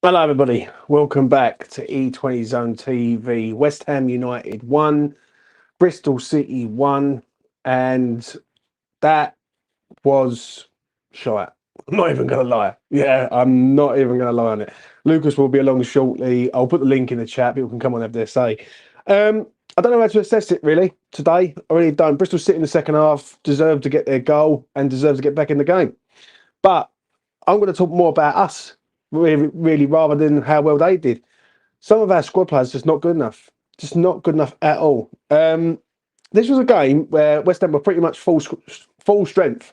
Hello, everybody. Welcome back to E20 Zone TV. West Ham United won, Bristol City won, and that was shite. I'm not even going to lie. Yeah, I'm not even going to lie on it. Lucas will be along shortly. I'll put the link in the chat. People can come on and have their say. I don't know how to assess it really today. I really don't. Bristol City in the second half deserved to get their goal and deserved to get back in the game. But I'm going to talk more about us, really, rather than how well they did. Some of our squad players just not good enough, just not good enough at all. This was a game where West Ham were pretty much full strength,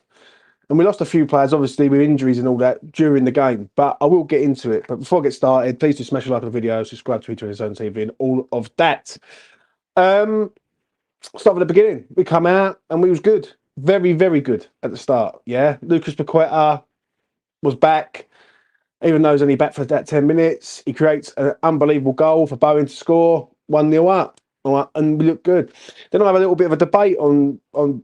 and we lost a few players, obviously with injuries and all that during the game. But I will get into it. But before I get started, please do smash a like on the video, subscribe to Twitter and Zone TV, and all of that. Um, Start with the beginning. We come out and we was good, very, very good at the start. Yeah, Lucas Paqueta was back. Even though he's only back for that 10 minutes, he creates an unbelievable goal for Bowen to score 1-0 up. All right, and we look good. Then I have a little bit of a debate on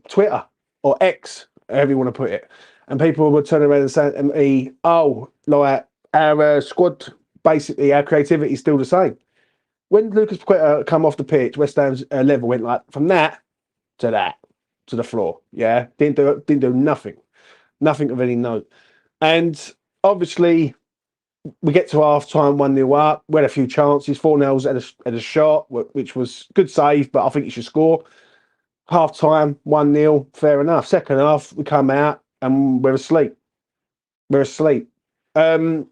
Twitter or X, however you want to put it. And people were turning around and saying to me, oh, like our squad, basically, our creativity is still the same. When Lucas Paqueta come off the pitch, West Ham's level went like from that to the floor. Yeah, didn't do nothing of any note. And obviously, we get to half time, 1-0 up. We had a few chances. 4-0 at a shot, which was good save, but I think he should score. Half time, 1-0, fair enough. Second half, we come out and we're asleep. We're asleep. And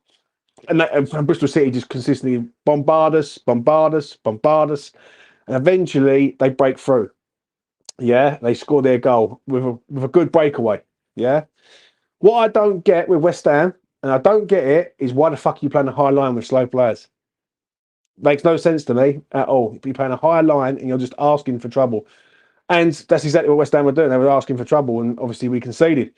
Bristol City just consistently bombard us. And eventually they break through. Yeah, they score their goal with a good breakaway. Yeah. What I don't get with West Ham, and I don't get it, is why the fuck are you playing a high line with slow players? Makes no sense to me at all. You're playing a high line and you're just asking for trouble. And that's exactly what West Ham were doing. They were asking for trouble, and obviously we conceded.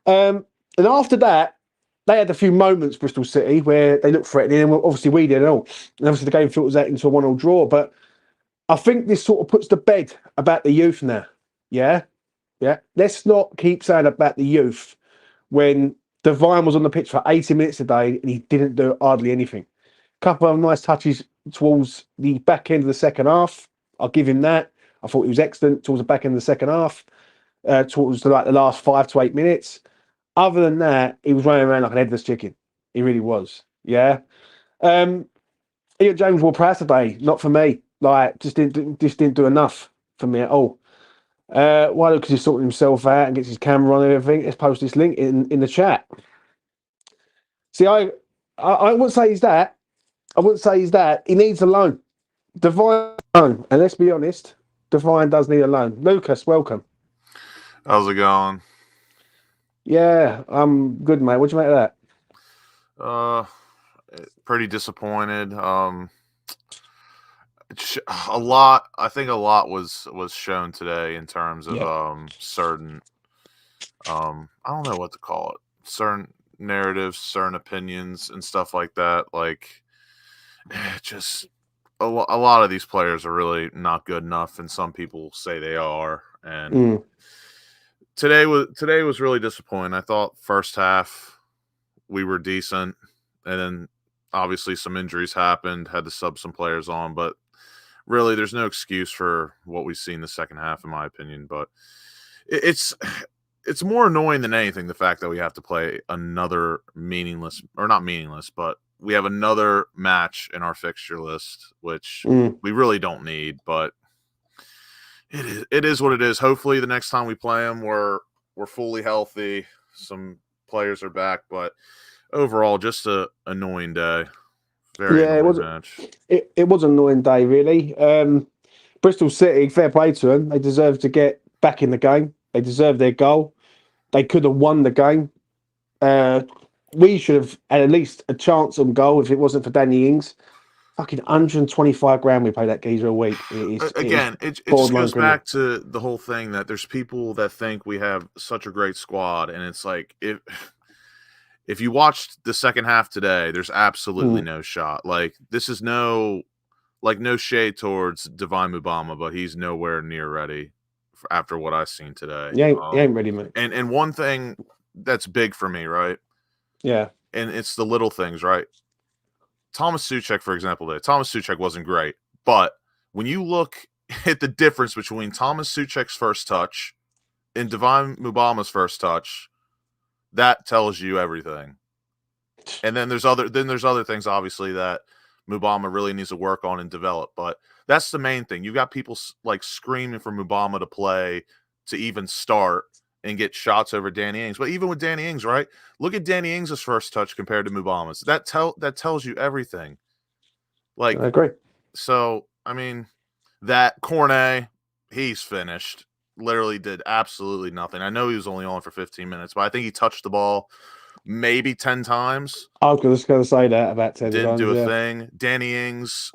And after that, they had a few moments, Bristol City, where they looked threatening, and obviously we did and all. And obviously the game filters out into a 1-1 draw. But I think this sort of puts to bed about the youth now. Yeah? Yeah. Let's not keep saying about the youth when Devine was on the pitch for 80 minutes a day and he didn't do hardly anything. Couple of nice touches towards the back end of the second half. I'll give him that. I thought he was excellent towards the back end of the second half, towards the last 5 to 8 minutes. Other than that, he was running around like an headless chicken. He really was. Yeah. Um, Ian James wore Prowse today. Not for me. Like just didn't do enough for me at all. Why? Because he's sorting himself out and gets his camera on and everything. Let's post this link in the chat. See, I wouldn't say he's that. I wouldn't say he's that. He needs a loan. Divine loan. And let's be honest, Divine does need a loan. Lucas, welcome. How's it going? Yeah, I'm good, mate. What do you make of that? Uh, Pretty disappointed. A lot. I think a lot was shown today in terms of Yeah. certain. I don't know what to call it. Certain narratives, certain opinions, and stuff like that. Like, just a lot of these players are really not good enough, and some people say they are. And Mm. today was really disappointing. I thought first half we were decent, and then obviously some injuries happened, had to sub some players on, but really there's no excuse for what we see in the second half, in my opinion. But it's it's more annoying than anything, the fact that we have to play another meaningless, or not meaningless, but we have another match in our fixture list, which Mm. we really don't need. But it is what it is. Hopefully the next time we play them, we're fully healthy, some players are back, but overall, just a annoying day. Very Yeah, annoying match. it was an annoying day, really. Bristol City, fair play to them. They deserve to get back in the game. They deserve their goal. They could have won the game. Uh, we should have had at least a chance on goal if it wasn't for Danny Ings. Fucking 125 grand we pay that geezer a week. It is Again, it just borderline goes criminal. back to the whole thing that there's people that think we have such a great squad, and it's like if you watched the second half today, there's absolutely Mm. no shot. Like, this is no shade towards Divine Mubama, but he's nowhere near ready after what I've seen today. He ain't ready, mate. And one thing that's big for me, right? Yeah. And it's the little things, right? Thomas Suchek, for example, Thomas Suchek wasn't great, but when you look at the difference between Thomas Suchek's first touch and Divine Mubama's first touch, that tells you everything. And then there's other things, obviously, that Mubama really needs to work on and develop. But that's the main thing. You got people like screaming for Mubama to play, to even start and get shots over Danny Ings. But even with Danny Ings, right? Look at Danny Ings' first touch compared to Mubama's. That tells you everything. Like, I agree. So, I mean, that Cornet, he's finished. Literally did absolutely nothing. I know he was only on for 15 minutes, but I think he touched the ball maybe 10 times. I was just going to say that about 10 Didn't times. do a thing. Danny Ings,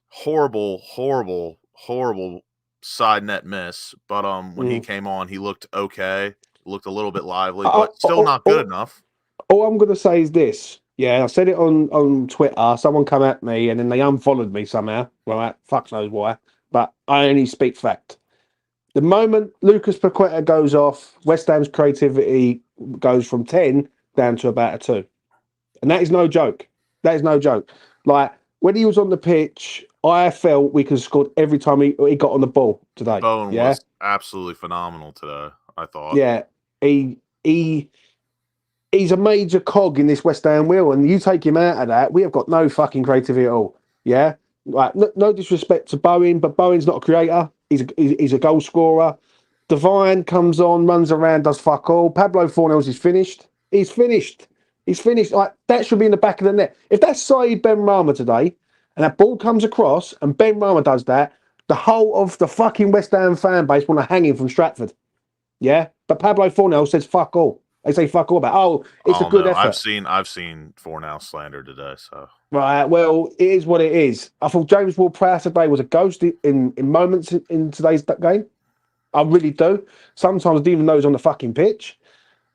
horrible side net miss. But when he came on, he looked okay. Looked a little bit lively, but still not good enough. All I'm going to say is this. Yeah, I said it on Twitter. Someone come at me and then they unfollowed me somehow. Right? Fuck knows why. But I only speak fact. The moment Lucas Paqueta goes off, West Ham's creativity goes from 10 down to about a 2. And that is no joke. That is no joke. Like, when he was on the pitch, I felt we could have scored every time he got on the ball today. Bowen was absolutely phenomenal today, I thought. Yeah. He's a major cog in this West Ham wheel, and you take him out of that, we have got no fucking creativity at all. Yeah? Like, no disrespect to Bowen, but Bowen's not a creator. He's a goal scorer. Divine comes on, runs around, does fuck all. Pablo Fornells is finished. He's finished. Like, that should be in the back of the net. If that's Saeed Benrahma today, and that ball comes across, and Benrahma does that, the whole of the fucking West Ham fan base want to hang him from Stratford. Yeah? But Pablo Fornells says fuck all. They say fuck all about, it's a good effort. I've seen Fornell slander today, so. Right, well, it is what it is. I thought James Ward-Prowse today was a ghost in moments in today's game. I really do. Sometimes I didn't even know he was on the fucking pitch.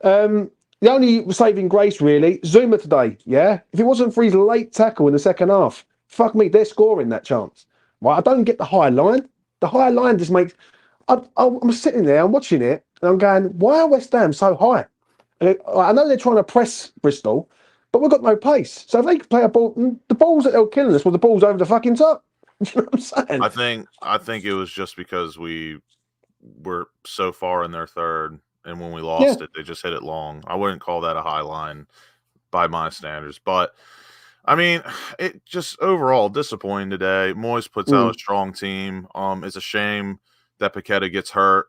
The only saving grace, really, Zuma today, yeah? If it wasn't for his late tackle in the second half, fuck me, they're scoring that chance. Right, I don't get the high line. The high line just makes... I'm sitting there, I'm watching it, and I'm going, why are West Ham so high? And I know they're trying to press Bristol, but we've got no pace. So if they could play a ball, the balls that they were killing us were the balls over the fucking top. You know what I'm saying? I think it was just because we were so far in their third, and when we lost it, they just hit it long. I wouldn't call that a high line by my standards, but I mean, it just overall disappointing today. Moyes puts out a strong team. It's a shame that Paqueta gets hurt.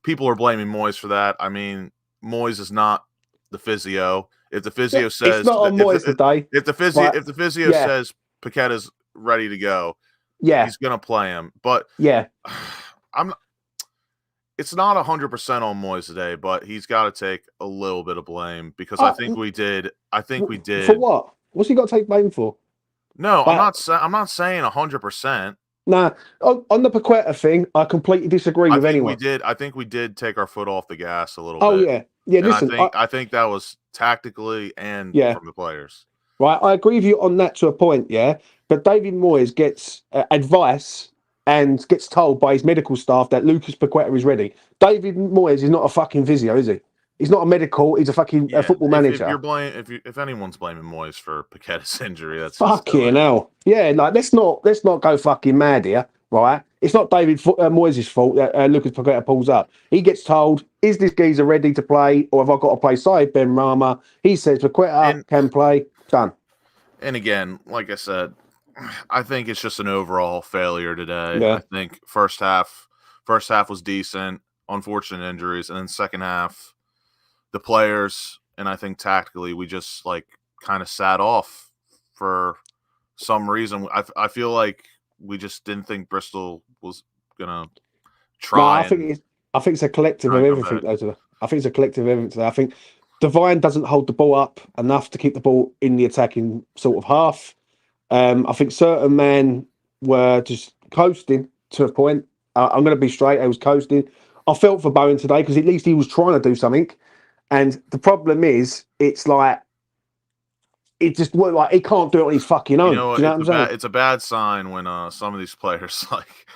People are blaming Moyes for that. I mean, Moyes is not the physio. If the physio says it's not on Moyes today. If the physio says Paqueta's ready to go, he's gonna play him. But it's not 100% on Moyes today, but he's got to take a little bit of blame because I think we did. For what? What's he got to take blame for? No, I'm not saying 100%. Nah, on the Paqueta thing, I completely disagree with anyone. I think we did take our foot off the gas a little bit. Oh yeah. And listen, I think that was tactically and from the players. Right, I agree with you on that to a point, yeah. But David Moyes gets advice and gets told by his medical staff that Lucas Paqueta is ready. David Moyes is not a fucking physio, is he? He's not a medical. He's a fucking football manager. If anyone's blaming Moyes for Paqueta's injury, that's fucking hell. Yeah, like let's not go fucking mad here, right? It's not David Moyes' fault that Lucas Paqueta pulls up. He gets told, "Is this geezer ready to play, or have I got to play Saeed Benrahma?" He says Paqueta can play. Done. And again, like I said, I think it's just an overall failure today. Yeah. I think first half was decent, unfortunate injuries, and then second half, the players, and I think tactically, we just like kind of sat off for some reason. I feel like we just didn't think Bristol was gonna try. No, I think it's a collective of everything. I think it's a collective of everything. I think Divine doesn't hold the ball up enough to keep the ball in the attacking sort of half. I think certain men were just coasting to a point. I'm going to be straight. I was coasting. I felt for Bowen today because at least he was trying to do something. And the problem is, it's like it just worked like he can't do it on his fucking own. You know, do you know what I'm saying? It's a bad sign when some of these players like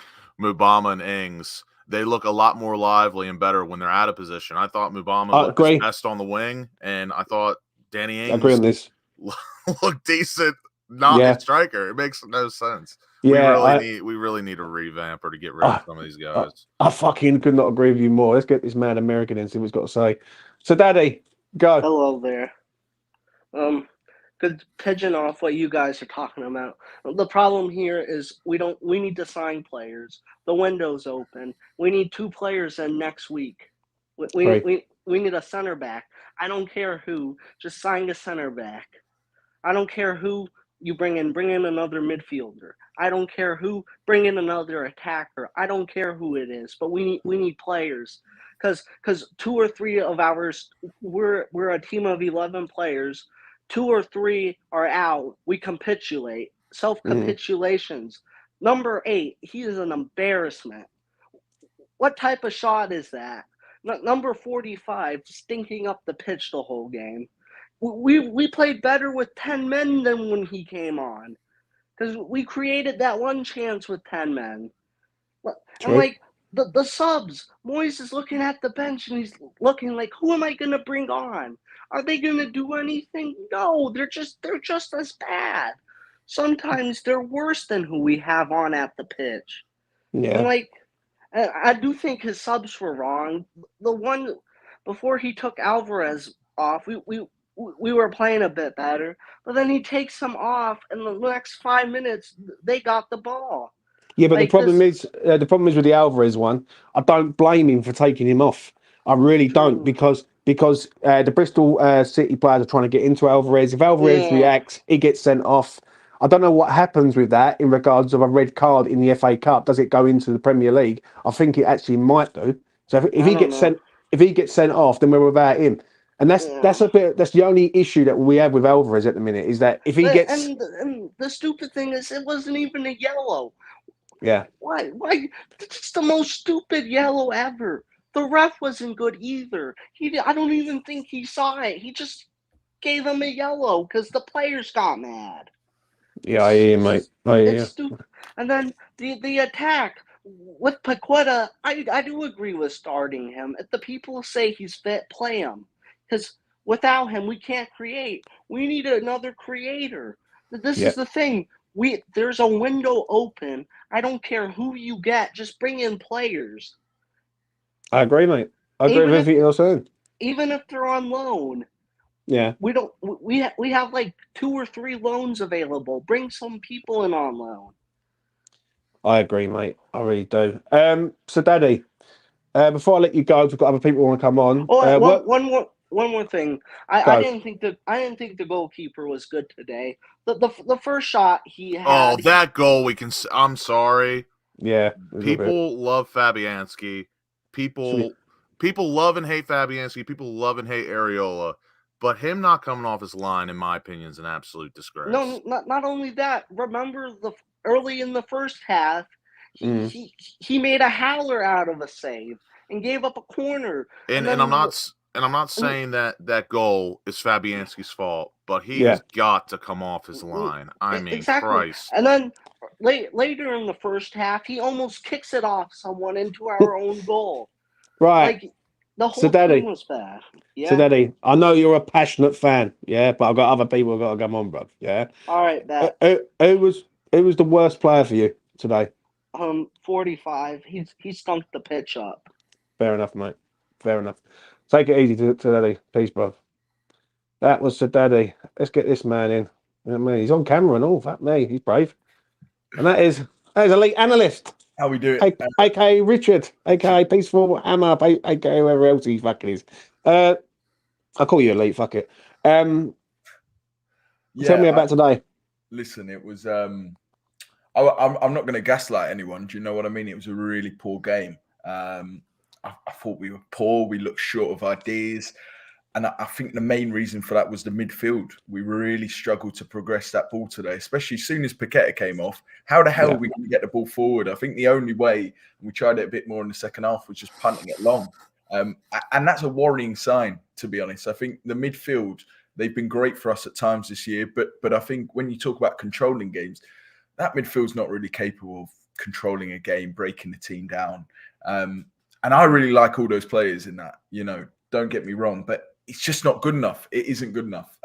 Mubama and Ings, they look a lot more lively and better when they're out of position. I thought Mubama looked his best on the wing, and I thought Danny Ings look decent, not a striker. It makes no sense. Yeah, we really need a revamp or to get rid of some of these guys. I fucking could not agree with you more. Let's get this mad American in, see what he's got to say. So, Daddy, go. Hello there. Could pigeon off what you guys are talking about. The problem here is we need to sign players. The window's open. We need 2 players in next week. We need a center back. I don't care who, just sign a center back. I don't care who you bring in another midfielder. I don't care who, bring in another attacker. I don't care who it is, but we need players. Because 2 or 3 of ours, we're a team of 11 players. 2 or 3 are out. We capitulate. Self-capitulations. Number 8, he is an embarrassment. What type of shot is that? Number 45, stinking up the pitch the whole game. We played better with 10 men than when he came on. Because we created that one chance with 10 men. And like, the subs, Moyes is looking at the bench and he's looking like, who am I going to bring on? Are they going to do anything? No, they're just as bad. Sometimes they're worse than who we have on at the pitch. Yeah. And like, I do think his subs were wrong. The one before he took Alvarez off, we were playing a bit better, but then he takes him off, and the next 5 minutes they got the ball. Yeah, but the problem is with the Alvarez one. I don't blame him for taking him off. I really don't, because the Bristol City players are trying to get into Alvarez. If Alvarez reacts, he gets sent off. I don't know what happens with that in regards of a red card in the FA Cup. Does it go into the Premier League? I think it actually might do. So if he gets sent off, then we're without him. And that's the only issue that we have with Alvarez at the minute, is that if he gets, and the stupid thing is, it wasn't even a yellow. Yeah. Why? It's the most stupid yellow ever. The ref wasn't good either. I don't even think he saw it. He just gave him a yellow because the players got mad. Yeah, I hear you, mate. It's stupid. And then the attack with Paqueta, I do agree with starting him. If the people say he's fit, play him. Because without him, we can't create. We need another creator. This is the thing. There's a window open. I don't care who you get. Just bring in players. I agree, mate. I agree with everything you're saying. Even if they're on loan. Yeah. We have like 2 or 3 loans available. Bring some people in on loan. I agree, mate. I really do. So, Daddy, before I let you go, we've got other people who want to come on. One more thing. I didn't think the goalkeeper was good today. The first shot he had. Oh, that goal I'm sorry. Yeah. People love Fabianski. People love and hate Fabianski. People love and hate Areola. But him not coming off his line, in my opinion, is an absolute disgrace. No, not only that. Remember early in the first half, he made a howler out of a save and gave up a corner. And I'm not saying that goal is Fabianski's fault, but he has got to come off his line. I mean, exactly. Christ. And then later in the first half, he almost kicks it off someone into our own goal. Right. Like, the whole thing was bad. Yeah. So, Daddy, I know you're a passionate fan, yeah, but I've got other people who've got to come on, bro. Yeah. All right, bet. Who was the worst player for you today? 45. He stunk the pitch up. Fair enough, mate. Fair enough. Take it easy to Daddy. Peace, bro. That was Sir Daddy. Let's get this man in. You know what I mean? He's on camera and all. Fuck me. He's brave. And that is elite analyst. How we do it? AKA Richard, AKA Peaceful Hammer, AKA whoever else he fucking is. I'll call you elite. Fuck it. Tell me about today. Listen, it was. I'm not going to gaslight anyone. Do you know what I mean? It was a really poor game. I thought we were poor. We looked short of ideas. And I think the main reason for that was the midfield. We really struggled to progress that ball today, especially as soon as Paqueta came off. How the hell are we going to get the ball forward? I think the only way, and we tried it a bit more in the second half, was just punting it long. And that's a worrying sign, to be honest. I think the midfield, they've been great for us at times this year. But I think when you talk about controlling games, that midfield's not really capable of controlling a game, breaking the team down. And I really like all those players in that, don't get me wrong, but it's just not good enough. It isn't good enough.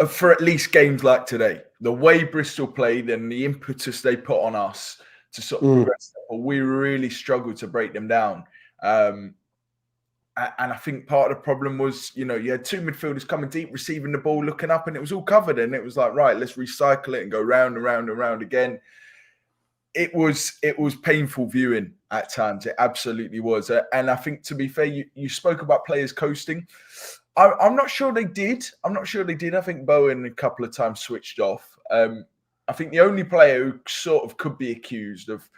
for at least games like today, the way Bristol played and the impetus they put on us to sort of progress, we really struggled to break them down. And I think part of the problem was, you had two midfielders coming deep, receiving the ball, looking up, and it was all covered. And it was like, right, let's recycle it and go round and round and round again. It was painful viewing at times. It absolutely was. And I think, to be fair, you spoke about players coasting. I'm not sure they did. I think Bowen a couple of times switched off. I think the only player who sort of could be accused of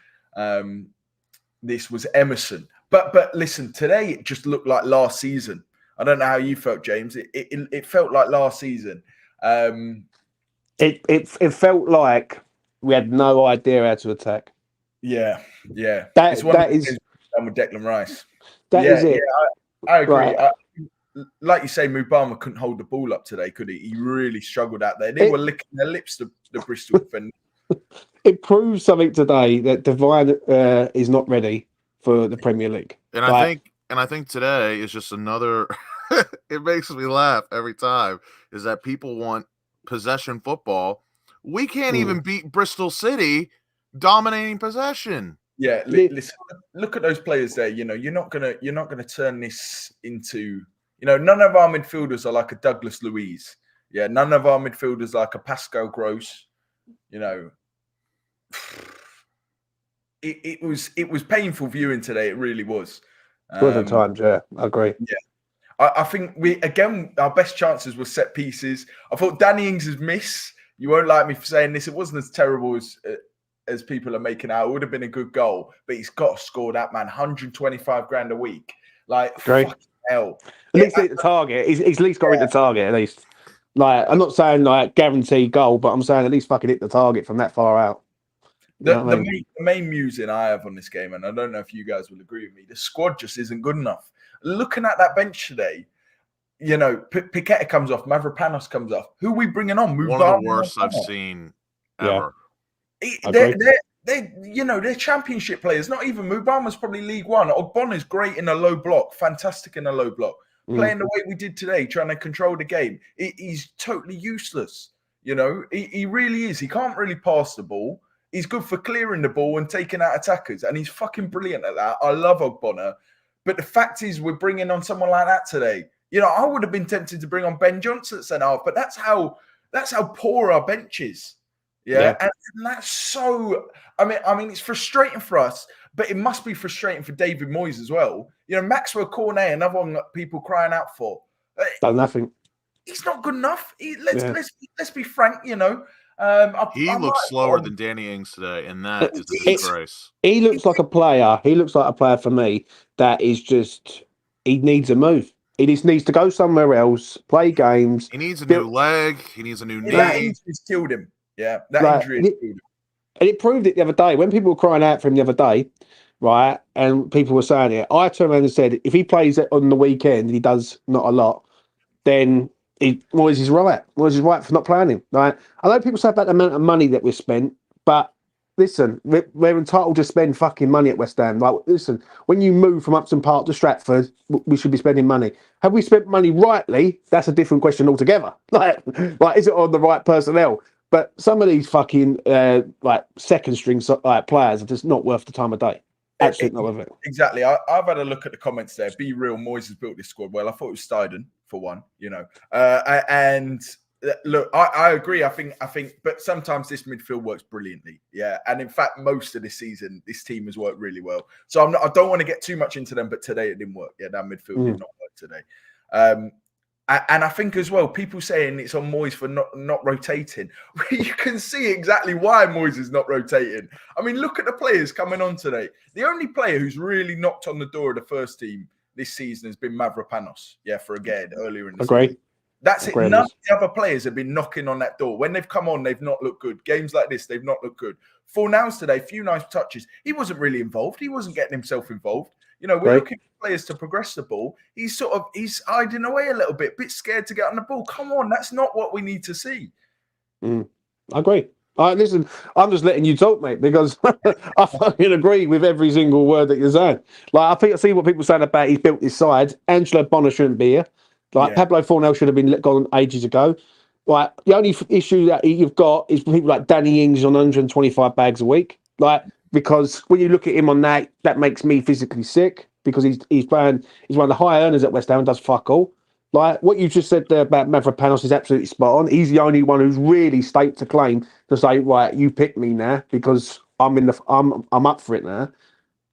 this was Emerson. But listen, today it just looked like last season. I don't know how you felt, James. It felt like last season. It felt like we had no idea how to attack. Yeah. That is done with Declan Rice. That is it. Yeah, I agree. Right. Like you say, Mubama couldn't hold the ball up today, could he? He really struggled out there. They were licking their lips, the Bristol defender. It proves something today that Devine is not ready for the Premier League. And I think today is just another. It makes me laugh every time. Is that people want possession football? We can't even beat Bristol City dominating possession. Yeah, listen. Look at those players there. You're not gonna turn this into. None of our midfielders are like a Douglas Luiz. Yeah, none of our midfielders are like a Pascal Gross. It was painful viewing today. It really was. At times, yeah, I agree. Yeah, I think our best chances were set pieces. I thought Danny Ings' miss. You won't like me for saying this. It wasn't as terrible as people are making out. It would have been a good goal, but he's got to score that, man. 125 grand a week. Like, fucking hell. At least hit the target. He's at least got to hit the target, at least. Like, I'm not saying like guaranteed goal, but I'm saying at least fucking hit the target from that far out. The main musing I have on this game, and I don't know if you guys will agree with me, the squad just isn't good enough. Looking at that bench today, Piquet comes off, Mavropanos comes off. Who are we bringing on? One of the worst I've seen ever. They're championship players. Not even Mubama's probably League One. Ogbonna's great in a low block, fantastic in a low block. Playing the way we did today, trying to control the game, he's totally useless. He really is. He can't really pass the ball. He's good for clearing the ball and taking out attackers, and he's fucking brilliant at that. I love Ogbonna, but the fact is, we're bringing on someone like that today. I would have been tempted to bring on Ben Johnson at centre half, but that's how poor our bench is. Yeah. And that's so. I mean, it's frustrating for us, but it must be frustrating for David Moyes as well. Maxwell Cornet, another one that people crying out for. Done nothing. He's not good enough. Let's be frank. He looks slower than Danny Ings today, and that is a disgrace. He looks like a player. He looks like a player for me that is just. He needs a move. He just needs to go somewhere else, play games. He needs a new leg. He needs a new knee. That injury's killed him. Yeah, that injury has killed him. And it proved it the other day. When people were crying out for him the other day, right, and people were saying it, I turned around and said, if he plays it on the weekend and he does not a lot, then Moyes is right. Moyes is right for not playing him. Right? I know people say about the amount of money that we've spent, but listen, we're entitled to spend fucking money at West Ham. Like, listen, when you move from Upton Park to Stratford, we should be spending money. Have we spent money rightly? That's a different question altogether. Like, is it on the right personnel? But some of these fucking second string players are just not worth the time of day. Absolutely not worth it. Exactly. I've had a look at the comments there. Be real, Moyes has built this squad well. I thought it was Steiden for one, and look, I agree. I think, but sometimes this midfield works brilliantly. Yeah, and in fact, most of this season, this team has worked really well. So I don't want to get too much into them, but today it didn't work. Yeah, that midfield did not work today. And I think as well, people saying it's on Moyes for not rotating. You can see exactly why Moyes is not rotating. I mean, look at the players coming on today. The only player who's really knocked on the door of the first team this season has been Mavropanos. Yeah, for again earlier in the season. That's it. None of the other players have been knocking on that door. When they've come on, they've not looked good. Games like this, they've not looked good. Fornals today, few nice touches. He wasn't really involved. He wasn't getting himself involved. We're looking for players to progress the ball. He's hiding away a little bit scared to get on the ball. Come on, that's not what we need to see. I agree. Listen, I'm just letting you talk, mate, because I fucking agree with every single word that you're saying. Like, I see what people are saying about he's built his side. Angelo Bonner shouldn't be here. Pablo Fornal should have been gone ages ago. Like the only issue that you've got is people like Danny Ings on 125 bags a week. Like because when you look at him on that makes me physically sick because he's one of the high earners at West Ham and does fuck all. Like what you just said there about Mavropanos is absolutely spot on. He's the only one who's really staked a claim to say, right, you pick me now because I'm up for it now.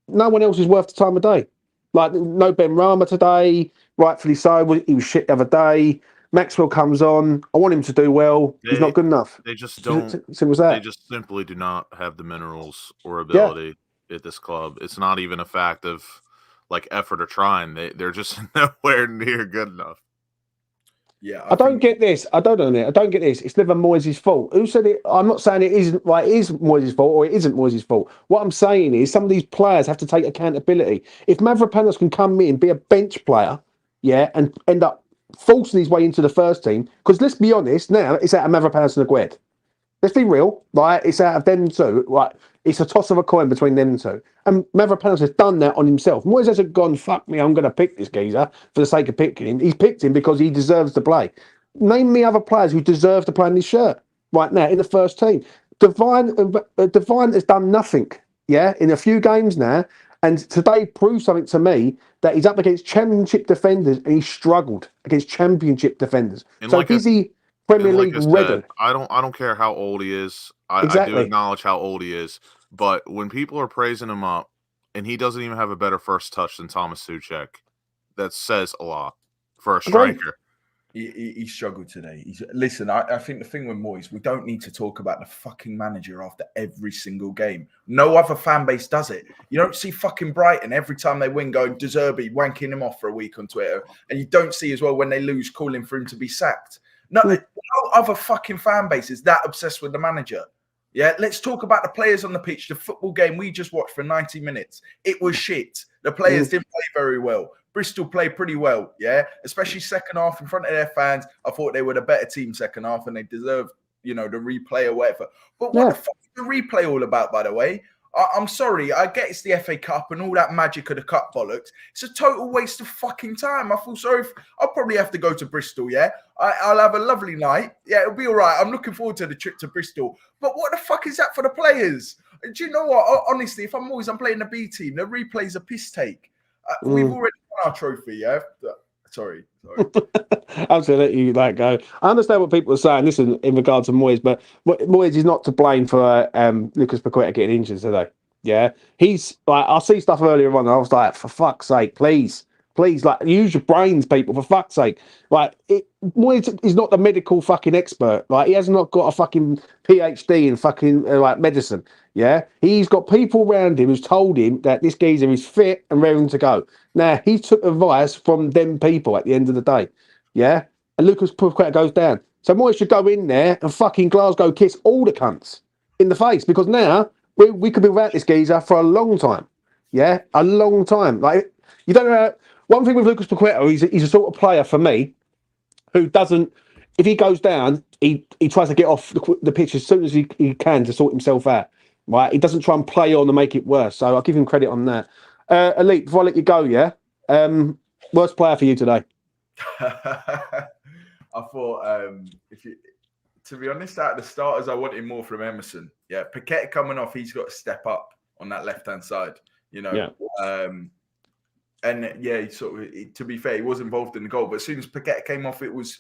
No one else is worth the time of day. Like no Ben Rama today, rightfully so. He was shit the other day. Maxwell comes on. I want him to do well. He's not good enough. They just don't. Simple as that. They just simply do not have the minerals or ability at this club. It's not even a fact of like effort or trying. They're just nowhere near good enough. Yeah, I don't get this. I don't get this. It's never Moyes' fault. Who said it? I'm not saying it isn't. Right, it is Moyes' fault or it isn't Moyes' fault. What I'm saying is some of these players have to take accountability. If Mavropanos can come in, be a bench player, and end up forcing his way into the first team, because let's be honest, now it's out of Mavropanos and Aguerd. Let's be real, right? It's out of them two. Right, it's a toss of a coin between them two. And Mavropanos has done that on himself. Moyes hasn't gone, fuck me, I'm going to pick this geezer for the sake of picking him. He's picked him because he deserves to play. Name me other players who deserve to play in this shirt right now in the first team. Devine has done nothing, in a few games now. And today proves something to me that he's up against championship defenders and he struggled against championship defenders. And so like is he Premier League ready? I don't care how old he is. I do acknowledge how old he is. But when people are praising him up and he doesn't even have a better first touch than Thomas Souček, that says a lot for a striker. He struggled today. Listen, I think the thing with Moyes, we don't need to talk about the fucking manager after every single game. No other fan base does it. You don't see fucking Brighton every time they win going, De Zerbi wanking him off for a week on Twitter. And you don't see as well when they lose calling for him to be sacked. No other fucking fan base is that obsessed with the manager. Yeah, let's talk about the players on the pitch. The football game we just watched for 90 minutes. It was shit. The players didn't play very well. Bristol played pretty well, especially second half in front of their fans. I thought they were the better team second half and they deserved, the replay or whatever. But what the fuck is the replay all about, by the way? I'm sorry. I get it's the FA Cup and all that magic of the cup bollocks. It's a total waste of fucking time. I feel sorry. I'll probably have to go to Bristol, I'll have a lovely night. Yeah, it'll be all right. I'm looking forward to the trip to Bristol. But what the fuck is that for the players? Do you know what? Honestly, if I'm playing the B team, the replay's a piss take. We've already won our trophy, Sorry. I'm just going to let you go. I understand what people are saying, listen, in regard to Moyes, but Moyes is not to blame for Lucas Paqueta getting injured today. Yeah? He's like, I see stuff earlier on, and I was like, for fuck's sake, please, like, use your brains, people, for fuck's sake. Like, Moyes is not the medical fucking expert. Like, he has not got a fucking PhD in fucking, medicine. Yeah? He's got people around him who's told him that this geezer is fit and raring to go. Now, he took advice from them people at the end of the day. Yeah? And Lucas Paqueta goes down. So Moyes should go in there and fucking Glasgow kiss all the cunts in the face, because now we could be without this geezer for a long time. Yeah? A long time. Like, you don't know. One thing with Lucas Paqueta, he's a sort of player for me who doesn't, if he goes down, he tries to get off the pitch as soon as he can to sort himself out. Right? He doesn't try and play on and make it worse. So I'll give him credit on that. Elite, before I let you go, worst player for you today? I thought, to be honest, out of the starters, I wanted more from Emerson. Yeah, Paqueta coming off, he's got to step up on that left-hand side, he sort of, to be fair, he was involved in the goal, but as soon as Paqueta came off, it was,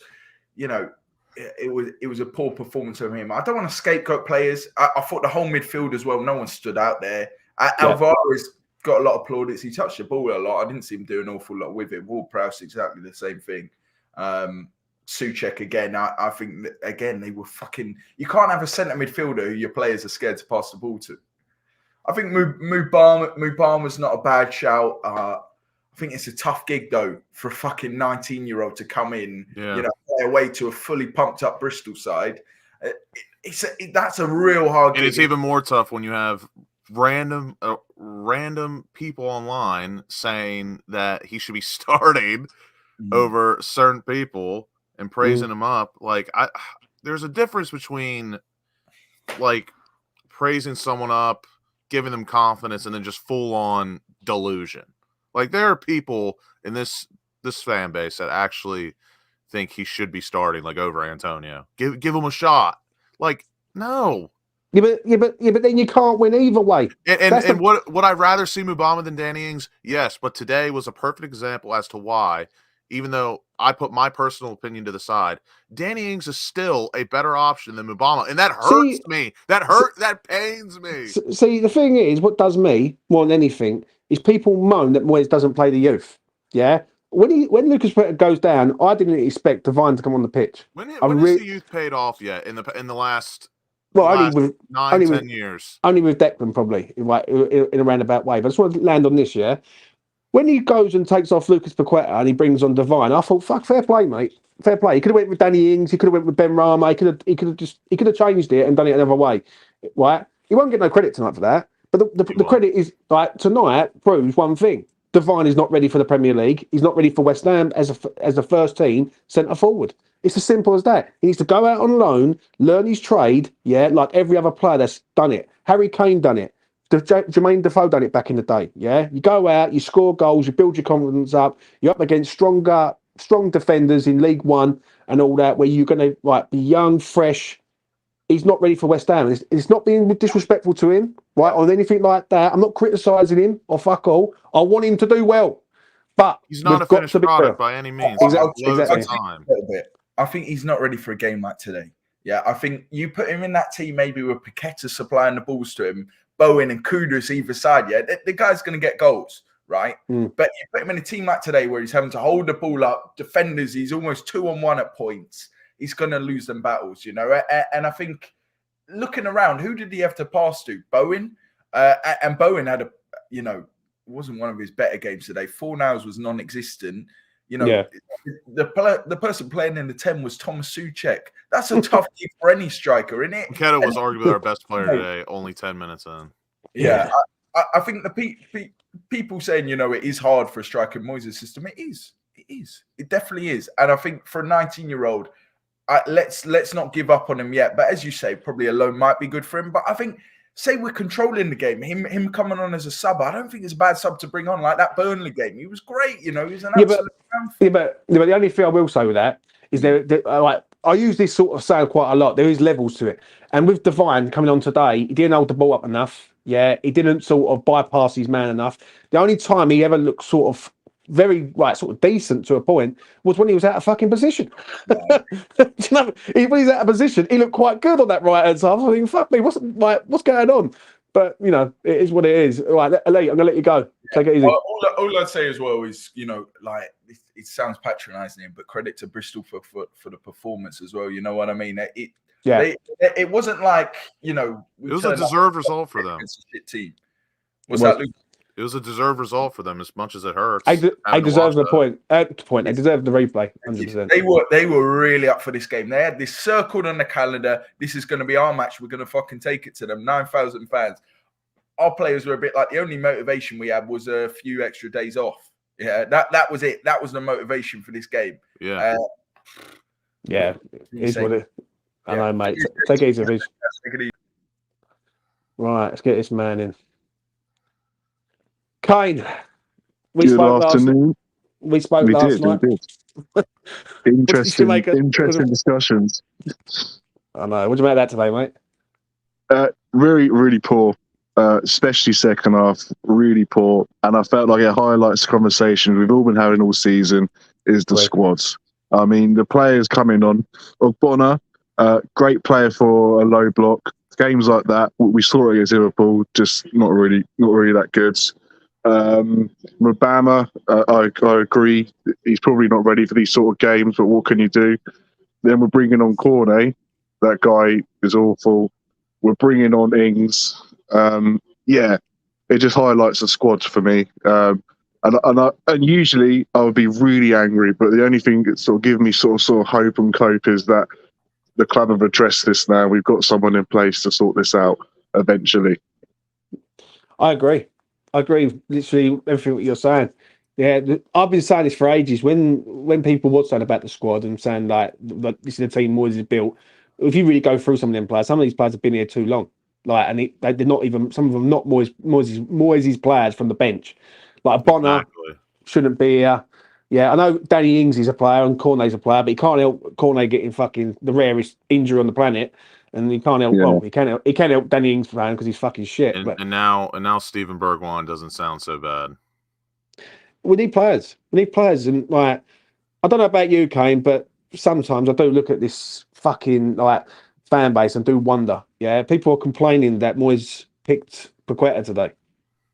it was a poor performance from him. I don't want to scapegoat players. I thought the whole midfield as well, no one stood out there. Alvarez got a lot of plaudits. He touched the ball a lot. I didn't see him do an awful lot with it. Ward-Prowse, exactly the same thing. Souček again. I think that, again, they were fucking. You can't have a centre midfielder who your players are scared to pass the ball to. I think Mubama's not a bad shout. I think it's a tough gig though for a fucking 19-year-old to come in, play away to a fully pumped up Bristol side. That's a real hard gig. And it's even more tough when you have random people online saying that he should be starting over certain people and praising him up. Like, there's a difference between like praising someone up, giving them confidence, and then just full on delusion. Like, there are people in this fan base that actually think he should be starting like over Antonio. Give him a shot. Like, no. But then you can't win either way. And would I rather see Mubama than Danny Ings? Yes, but today was a perfect example as to why, even though I put my personal opinion to the side, Danny Ings is still a better option than Mubama, and that hurts me. That pains me. See, the thing is, what does me more than anything is people moan that Moyes doesn't play the youth. Yeah, when Lucas Paqueta goes down, I didn't expect Devine to come on the pitch. When has the youth paid off yet in the last? Well, only with 10 years. Only with Declan, probably, in a roundabout way. But I just want to land on this, yeah? When he goes and takes off Lucas Paqueta and he brings on Devine, I thought, fuck, fair play, mate. Fair play. He could have went with Danny Ings. He could have went with Ben Rama. He could have changed it and done it another way, right? He won't get no credit tonight for that. But the credit is, like, tonight proves one thing. Devine is not ready for the Premier League. He's not ready for West Ham as the first team centre forward. It's as simple as that. He needs to go out on loan, learn his trade, yeah, like every other player that's done it. Harry Kane done it. Jermaine Defoe done it back in the day, yeah? You go out, you score goals, you build your confidence up, you're up against strong defenders in League One and all that, where you're going to be young, fresh. He's not ready for West Ham. It's not being disrespectful to him, right, or anything like that. I'm not criticising him or fuck all. I want him to do well. But he's not a finished product by any means. Exactly. I think he's not ready for a game like today. Yeah, I think you put him in that team maybe with Paqueta supplying the balls to him, Bowen and Kudus either side. Yeah, the guy's going to get goals, right? But you put him in a team like today where he's having to hold the ball up, defenders, he's almost 2-on-1 at points. He's going to lose them battles, you know. And I think looking around, who did he have to pass to? Bowen? And Bowen had it wasn't one of his better games today. Fornals was non-existent. You know, the person playing in the 10 was Thomas Souček. That's a tough game for any striker, isn't it? Paqueta was arguably our best player today, only 10 minutes in. Yeah. I think the people saying, it is hard for a striker in Moyes' system. It is. It definitely is. And I think for a 19-year-old, let's not give up on him yet. But as you say, probably a loan might be good for him. But I think, say we're controlling the game, him coming on as a sub, I don't think it's a bad sub to bring on, like that Burnley game. He was great, he was an absolute but the only thing I will say with that is I use this sort of saying quite a lot. There is levels to it. And with Devine coming on today, he didn't hold the ball up enough. Yeah, he didn't sort of bypass his man enough. The only time he ever looked sort of very sort of decent to a point was when he was out of fucking position. Yeah. When he's out of position, he looked quite good on that right hand side. I was thinking, fuck me, what's going on? But it is what it is. Right, Elite, I'm gonna let you go. Take it easy. Well, all I'd say as well is, it sounds patronising, but credit to Bristol for the performance as well. You know what I mean? It wasn't like it was a deserved result for them. It's a shit team. What's that, Luke? It was a deserved result for them, as much as it hurts. I deserve the point. They deserve the replay. 100%. They were really up for this game. They had this circled on the calendar. This is going to be our match. We're going to fucking take it to them. 9,000 fans. Our players were a bit like the only motivation we had was a few extra days off. Yeah, that was it. That was the motivation for this game. Yeah. It's what it. I know, mate. Take it easy, Right, let's get this man in. Kane, we spoke last night. We did. Interesting discussions. I know. What do you make of that today, mate? Really, really poor. Especially second half, really poor. And I felt like it highlights the conversation we've all been having all season is the squads. I mean, the players coming on. Bonner, great player for a low block. Games like that, we saw it against Liverpool, just not really that good. Mubama, I agree. He's probably not ready for these sort of games, but what can you do? Then we're bringing on Conway. That guy is awful. We're bringing on Ings. It just highlights the squad for me. And usually I would be really angry, but the only thing that sort of gives me sort of hope and cope is that the club have addressed this now. We've got someone in place to sort this out eventually. I agree. Literally everything what you're saying. Yeah, I've been saying this for ages. When people were saying about the squad and saying like this is the team Moyes has built, if you really go through some of them players, some of these players have been here too long. And they're not even, some of them not Moyes' players from the bench. Like Bonner shouldn't be here. Yeah, I know Danny Ings is a player and Cornet's a player, but he can't help Cornet getting fucking the rarest injury on the planet, and he can't help. Yeah. Well, he can't help Danny Ings playing because he's fucking shit. But And now Steven Bergwijn doesn't sound so bad. we need players. We need players, and like I don't know about you, Kane, but sometimes I do look at this fucking like fan base and do wonder. Yeah, people are complaining that Moyes picked Paqueta today.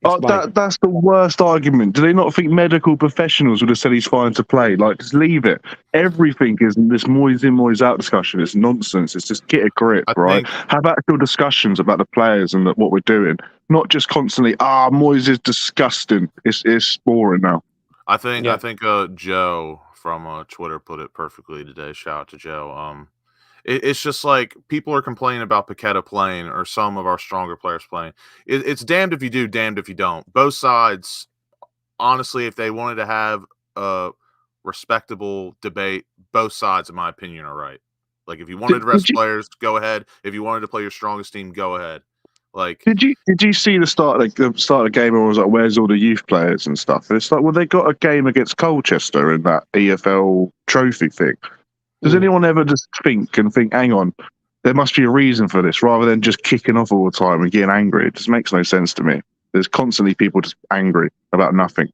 Oh, Explain. that's the worst argument. Do they not think medical professionals would have said he's fine to play? Like, just leave it. Everything is this Moyes in, Moyes out discussion. It's nonsense. It's just get a grip, right? Have actual discussions about the players and what we're doing, not just constantly. Moyes is disgusting. It's boring now. I think Joe from Twitter put it perfectly today. Shout out to Joe. It's just like people are complaining about Paqueta playing or some of our stronger players playing. It's damned if you do, damned if you don't. Both sides, honestly, if they wanted to have a respectable debate, both sides, in my opinion, are right. Like, if you wanted to rest players, go ahead. If you wanted to play your strongest team, go ahead. Like, did you see the start of the game where I was like, "Where's all the youth players and stuff?" And it's like, well, they got a game against Colchester in that EFL trophy thing. Does anyone ever just think, hang on, there must be a reason for this, rather than just kicking off all the time and getting angry? It just makes no sense to me. There's constantly people just angry about nothing.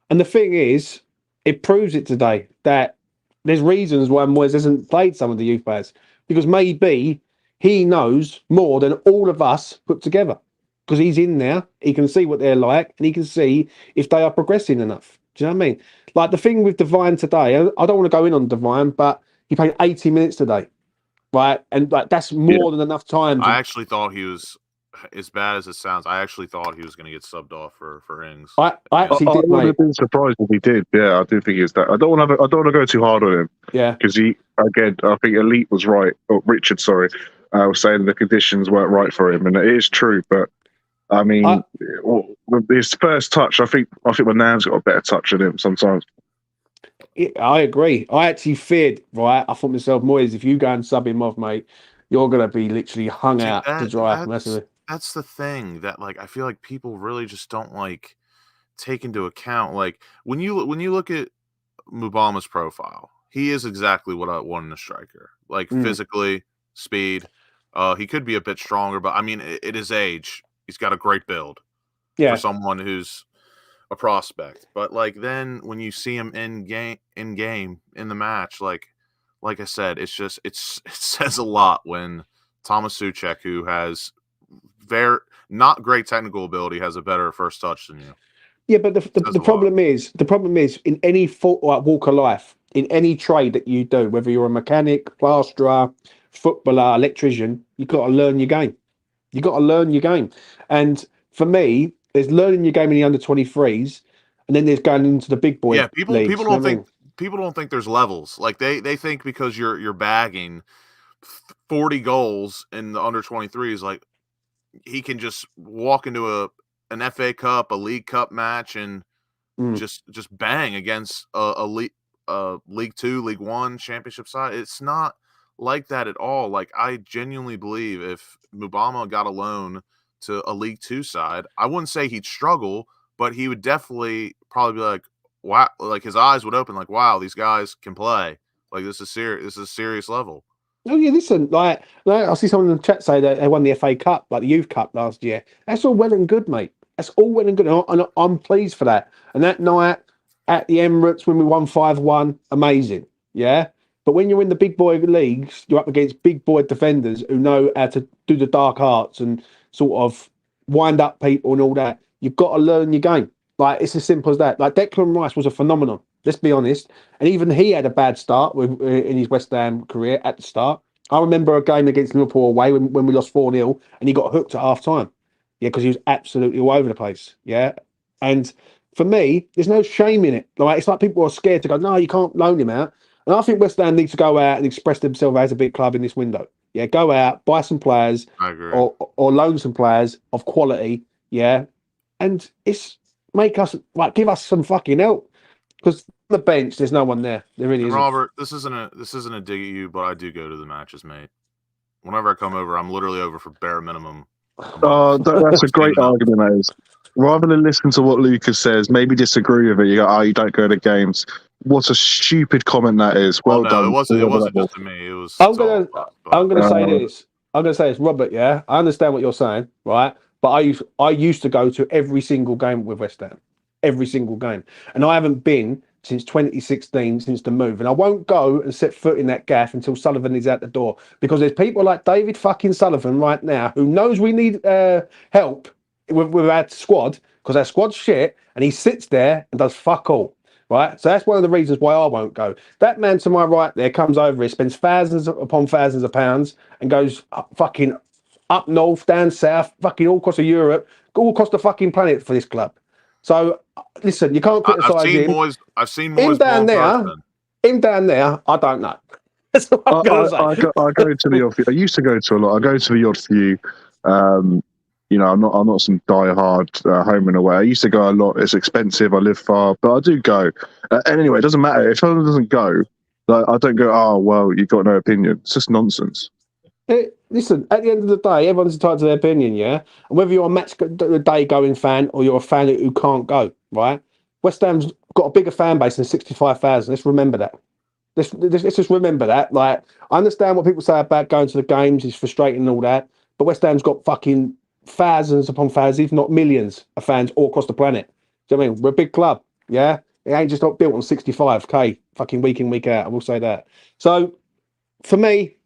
And the thing is, it proves it today that there's reasons why Moyes hasn't played some of the youth players, because maybe he knows more than all of us put together, because he's in there, he can see what they're like, and he can see if they are progressing enough. Do you know what I mean? Like the thing with Devine today, I don't want to go in on Devine, but he played 80 minutes today, right? And like that's more than enough time. I actually thought he was, as bad as it sounds, I actually thought he was going to get subbed off for Ings. I would have been surprised if he did. Yeah, I do think he's that. I don't want to go too hard on him. Yeah, because I think Elite was right, or Richard, sorry, was saying the conditions weren't right for him, and it is true. But I mean, his first touch, I think Manam's got a better touch than him sometimes. I agree. I actually feared, right? I thought myself, Moyes, if you go and sub him off, mate, you're gonna be literally hung out to dry. That's the thing that, like, I feel like people really just don't like take into account. Like when you look at Mubama's profile, he is exactly what I want in a striker. Like physically, speed. He could be a bit stronger, but I mean, it is age. He's got a great build for someone who's a prospect. But like then when you see him in game in the match, like I said, it's just it says a lot when Thomas Souček, who has not great technical ability, has a better first touch than you. Yeah, but the problem is in any walk of life, in any trade that you do, whether you're a mechanic, plasterer, footballer, electrician, you've got to learn your game. You've got to learn your game. And for me, there's learning your game in the under-23s, and then there's going into the big boy. Yeah, people don't think there's levels. Like they think because you're bagging 40 goals in the under-23s, like he can just walk into an FA Cup, a League Cup match, and just bang against a League Two, League One championship side. It's not like that at all. Like I genuinely believe if Mubama got a loan to a League Two side, I wouldn't say he'd struggle, but he would definitely probably be like, wow, like his eyes would open, like, wow, these guys can play. Like this is serious. This is a serious level. Oh yeah, listen, like I see someone in the chat say that they won the FA Cup, like the Youth Cup last year. That's all well and good, mate. That's all well and good, and I'm pleased for that. And that night at the Emirates when we won 5-1, amazing, yeah. But when you're in the big boy leagues, you're up against big boy defenders who know how to do the dark arts and sort of wind up people and all that. You've got to learn your game. Like it's as simple as that. Like Declan Rice was a phenomenon. Let's be honest. And even he had a bad start in his West Ham career at the start. I remember a game against Liverpool away when we lost 4-0 and he got hooked at half time. Yeah, because he was absolutely all over the place. Yeah. And for me, there's no shame in it. Like it's like people are scared to go, no, you can't loan him out. And I think West Ham needs to go out and express themselves as a big club in this window. Yeah, go out, buy some players, I agree. or loan some players of quality. Yeah, and it's make us give us some fucking help because on the bench there's no one there. There really isn't. Robert, this isn't a dig at you, but I do go to the matches, mate. Whenever I come over, I'm literally over for bare minimum That's a great argument, that is. Rather than listen to what Lucas says, maybe disagree with it. You go, oh, you don't go to games. What a stupid comment that is. Well no, done. it wasn't whoever just that to me. It was. I'm gonna say Uh, this. I'm gonna say this, Robert. Yeah, I understand what you're saying, right? But I used to go to every single game with West Ham, every single game, and I haven't been since 2016, since the move, and I won't go and set foot in that gaff until Sullivan is out the door, because there's people like David fucking Sullivan right now who knows we need help with our squad, because our squad's shit, and he sits there and does fuck all. Right, so that's one of the reasons why I won't go. That man to my right there comes over here, spends thousands upon thousands of pounds, and goes fucking up north, down south, fucking all across Europe, all across the fucking planet for this club. So listen, you can't criticise him. I've seen Him Moyes down in there. person. Him down there. I don't know. That's what I'm gonna say. I go to the odd few. I used to go to a lot. I go to the odd few. I'm not some die-hard home and away. I used to go a lot. It's expensive. I live far, but I do go. And anyway, it doesn't matter if someone doesn't go. Like, I don't go. Oh well, you've got no opinion. It's just nonsense. Listen, at the end of the day, everyone's entitled to their opinion, yeah? And whether you're a match day going fan or you're a fan who can't go, right? West Ham's got a bigger fan base than 65,000. Let's remember that. Let's just remember that. Like, I understand what people say about going to the games is frustrating and all that, but West Ham's got fucking thousands upon thousands, if not millions, of fans all across the planet. Do you know what I mean? We're a big club, yeah? It ain't just not built on 65k fucking week in, week out. I will say that. So, for me,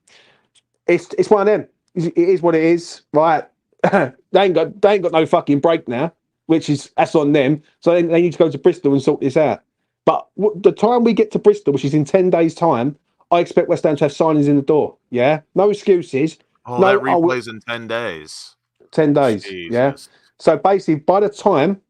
it's one of them. It is what it is, right? they ain't got no fucking break now, that's on them. So they need to go to Bristol and sort this out. But the time we get to Bristol, which is in 10 days' time, I expect West Ham to have signings in the door. Yeah, no excuses. Oh, that replays in 10 days. 10 days. Jesus. Yeah. So basically, by the time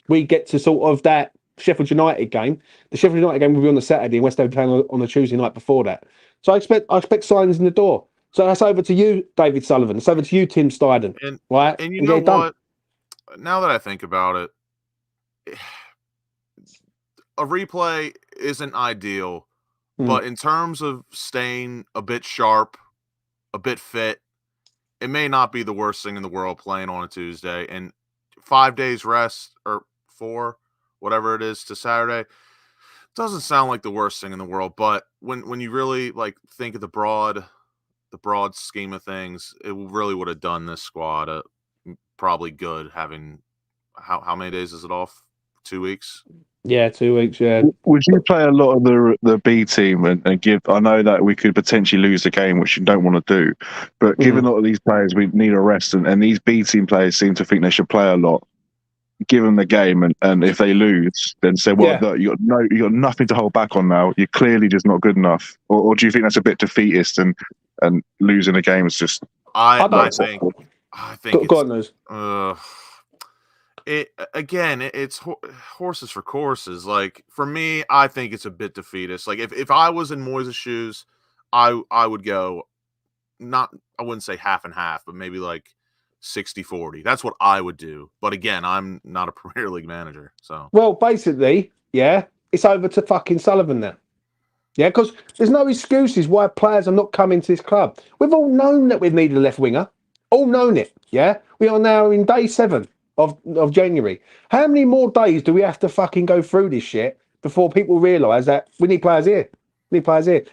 we get to sort of that Sheffield United game, the Sheffield United game will be on the Saturday, and West Ham playing on the Tuesday night before that. So I expect signings in the door. So that's over to you, David Sullivan. It's over to you, Tim Steiden. Right? And you know what? Done. Now that I think about it, a replay isn't ideal, but in terms of staying a bit sharp, a bit fit, it may not be the worst thing in the world playing on a Tuesday. And 5 days rest, or 4, whatever it is, to Saturday, doesn't sound like the worst thing in the world. But when you really think of the broad scheme of things, it really would have done this squad probably good. Having how many days is it off? 2 weeks. Yeah, 2 weeks. Yeah. Would you play a lot of the B team and give? I know that we could potentially lose the game, which you don't want to do, but given a lot of these players, we need a rest, and these B team players seem to think they should play a lot. Give them the game, and if they lose, then say, "Well, you got nothing to hold back on now. You're clearly just not good enough." Or do you think that's a bit defeatist and losing a game is just? I think go on, those. It's horses for courses. Like, for me, I think it's a bit defeatist. Like, if I was in Moyes' shoes, I would go, I wouldn't say half and half, but maybe like 60-40. That's what I would do. But again, I'm not a Premier League manager. So, well, basically, yeah, it's over to fucking Sullivan now. Yeah, because there's no excuses why players are not coming to this club. We've all known that we've needed a left winger. All known it. Yeah, we are now in day 7 of January. How many more days do we have to fucking go through this shit before people realise that we need players here?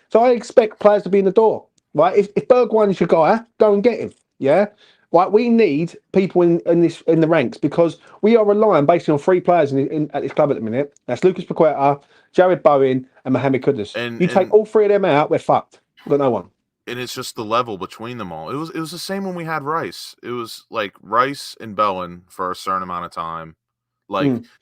So I expect players to be in the door, right? If Bergwijn's your guy, go and get him. Yeah, right. We need people in the ranks, because we are relying basically on 3 players at this club at the minute. That's Lucas Paqueta, Jared Bowen, and Mohamed Kudus. And you take all 3 of them out, we're fucked. We've got no one. And it's just the level between them all. It was the same when we had Rice. It was like Rice and Bowen for a certain amount of time.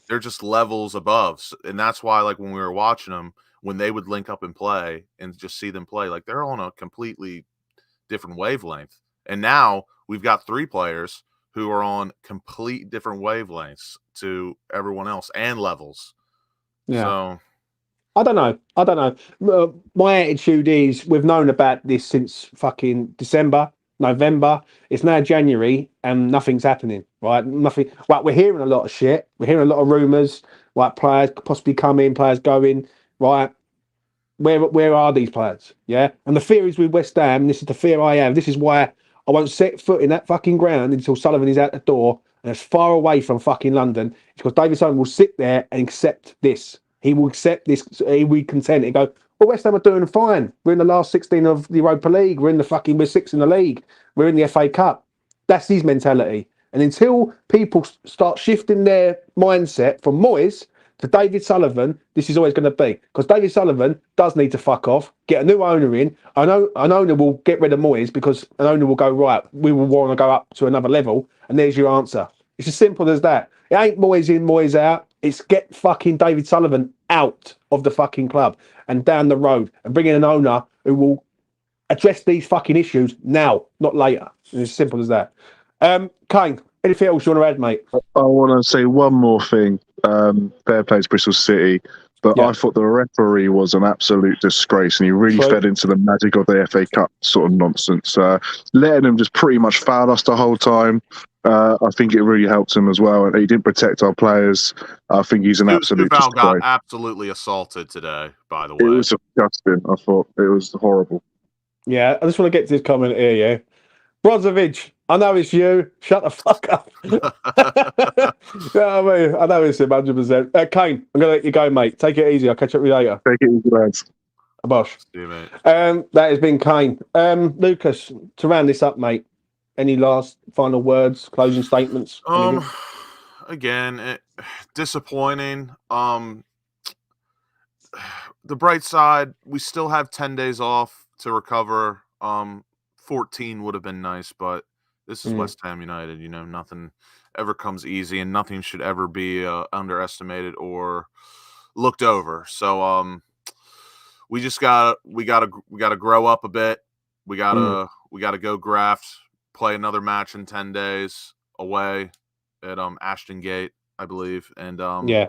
They're just levels above. And that's why, when we were watching them, when they would link up and play and just see them play, they're on a completely different wavelength. And now we've got 3 players who are on complete different wavelengths to everyone else and levels. Yeah. So I don't know. My attitude is, we've known about this since fucking December, November. It's now January and nothing's happening, right? Nothing. Right, we're hearing a lot of shit. We're hearing a lot of rumours, like players possibly coming, players going, right? Where are these players? Yeah. And the fear is with West Ham, this is the fear I have. This is why I won't set foot in that fucking ground until Sullivan is out the door and as far away from fucking London. It's because David Sullivan will sit there and accept this. He will accept this. He will be content and go, well, West Ham are doing fine. We're in the last 16 of the Europa League. We're 6th in the league. We're in the FA Cup. That's his mentality. And until people start shifting their mindset from Moyes to David Sullivan, this is always going to be. Because David Sullivan does need to fuck off, get a new owner in. I know an owner will get rid of Moyes because an owner will go, right, we will want to go up to another level. And there's your answer. It's as simple as that. It ain't Moyes in, Moyes out. It's get fucking David Sullivan out of the fucking club and down the road and bring in an owner who will address these fucking issues now, not later. It's as simple as that. Kane, anything else you want to add, mate? I want to say one more thing. Fair play to Bristol City, but I thought the referee was an absolute disgrace, and he really fed into the magic of the FA Cup sort of nonsense. Letting him just pretty much foul us the whole time. I think it really helped him as well, and he didn't protect our players. I think he's an absolute disgrace. Got absolutely assaulted today, by the way. It was disgusting. I thought it was horrible. Yeah, I just want to get to this comment here, yeah. Brozovic, I know it's you. Shut the fuck up. You know what I mean? I know it's him, 100%. Kane, I'm going to let you go, mate. Take it easy. I'll catch up with you later. Take it easy, lads. Bosh. See you, mate. That has been Kane. Lucas, to round this up, mate, any last final words, closing statements? Again, disappointing. The bright side, we still have 10 days off to recover. 14 would have been nice, but this is West Ham United. You know, nothing ever comes easy, and nothing should ever be underestimated or looked over. So we gotta grow up a bit. We gotta go graft, play another match in 10 days away at Ashton Gate, I believe, and you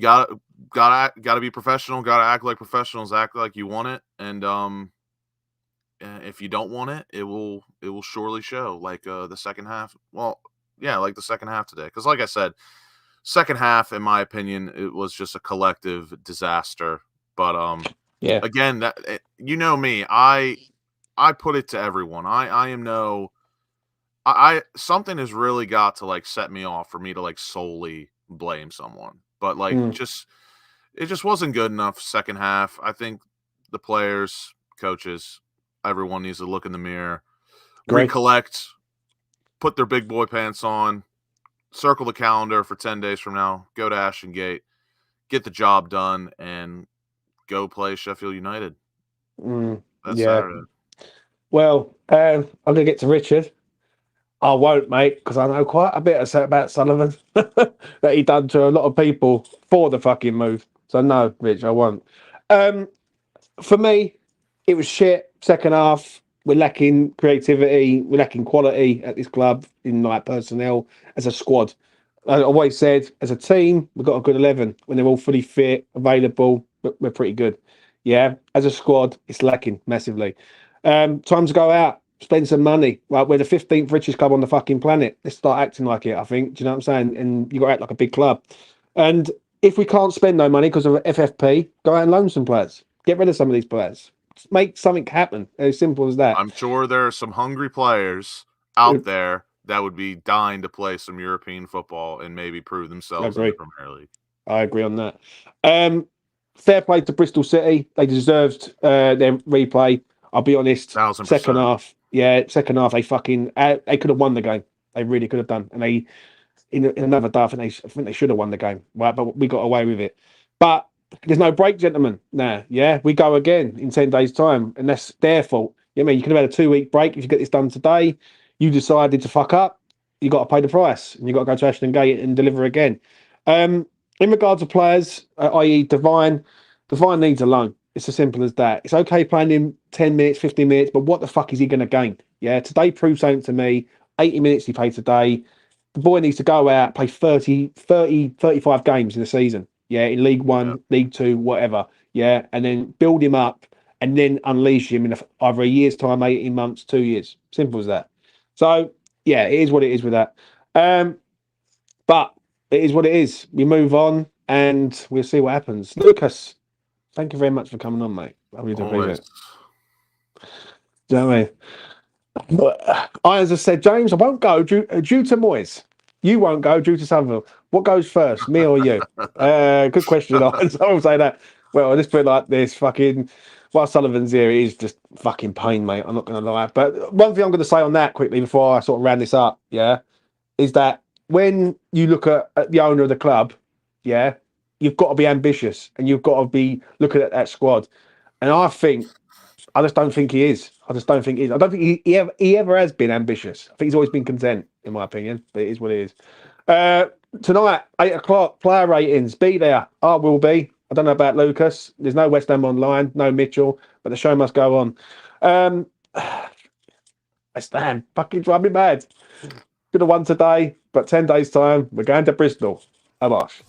gotta be professional. Gotta act like professionals. Act like you want it, and if you don't want it, it will surely show. Like the second half. Well, yeah, like the second half today. Because, like I said, second half, in my opinion, it was just a collective disaster. But again, that you know me, I put it to everyone. I something has really got to like set me off for me to like solely blame someone. But like it just wasn't good enough second half. I think the players, coaches, everyone needs to look in the mirror, recollect, put their big boy pants on, circle the calendar for 10 days from now, go to Ashton Gate, get the job done, and go play Sheffield United. That's Saturday. Well, I'm going to get to Richard. I won't, mate, because I know quite a bit about Sullivan that he done to a lot of people for the fucking move. So no, Rich, I won't. For me, it was shit. Second half, we're lacking creativity, we're lacking quality at this club in like personnel as a squad. I always said, as a team, we've got a good 11. When they're all fully fit, available, we're pretty good. Yeah, as a squad, it's lacking massively. Time to go out, spend some money. Right, we're the 15th richest club on the fucking planet. Let's start acting like it, I think. Do you know what I'm saying? And you got to act like a big club. And if we can't spend no money because of FFP, go out and loan some players. Get rid of some of these players. Make something happen. As simple as that. I'm sure there are some hungry players out there that would be dying to play some European football and maybe prove themselves in the Premier League. I agree on that. Fair play to Bristol City. They deserved their replay. I'll be honest. 1,000%. Second half, they fucking they could have won the game. They really could have done. And they in another day, I think they should have won the game. Right, but we got away with it. But there's no break, gentlemen. Nah, we go again in 10 days' time, and that's their fault. You know what I mean, you could have had a 2-week break if you get this done today. You decided to fuck up, you got to pay the price, and you got to go to Ashton Gate and deliver again. In regards to players, i.e. Divine needs a loan. It's as simple as that. It's okay playing him 10 minutes, 15 minutes, but what the fuck is he going to gain? Yeah, today proved something to me. 80 minutes he played today. The boy needs to go out, play 30, 35 games in the season. Yeah, in League One, League Two, whatever. Yeah, and then build him up and then unleash him in either a year's time, 18 months, 2 years. Simple as that. So, yeah, it is what it is with that. But it is what it is. We move on and we'll see what happens. Lucas, thank you very much for coming on, mate. I really do appreciate it. Do you know what I I, as I said, James, I won't go due to Moyes. You won't go due to Somerville. What goes first, me or you? Good question, Irons. I will say that. Well, let's put it like this: fucking, while Sullivan's here, it is just fucking pain, mate. I'm not going to lie. But one thing I'm going to say on that quickly before I sort of round this up, yeah, is that when you look at the owner of the club, yeah, you've got to be ambitious and you've got to be looking at that squad. And I just don't think he is. I just don't think he is. I don't think he ever has been ambitious. I think he's always been content, in my opinion. But it is what it is. Tonight, 8:00, player ratings. Be there. I will be. I don't know about Lucas. There's no West Ham online, no Mitchell, but the show must go on. West Ham, fucking drive me mad. Could have won today, but 10 days' time, we're going to Bristol. Abash.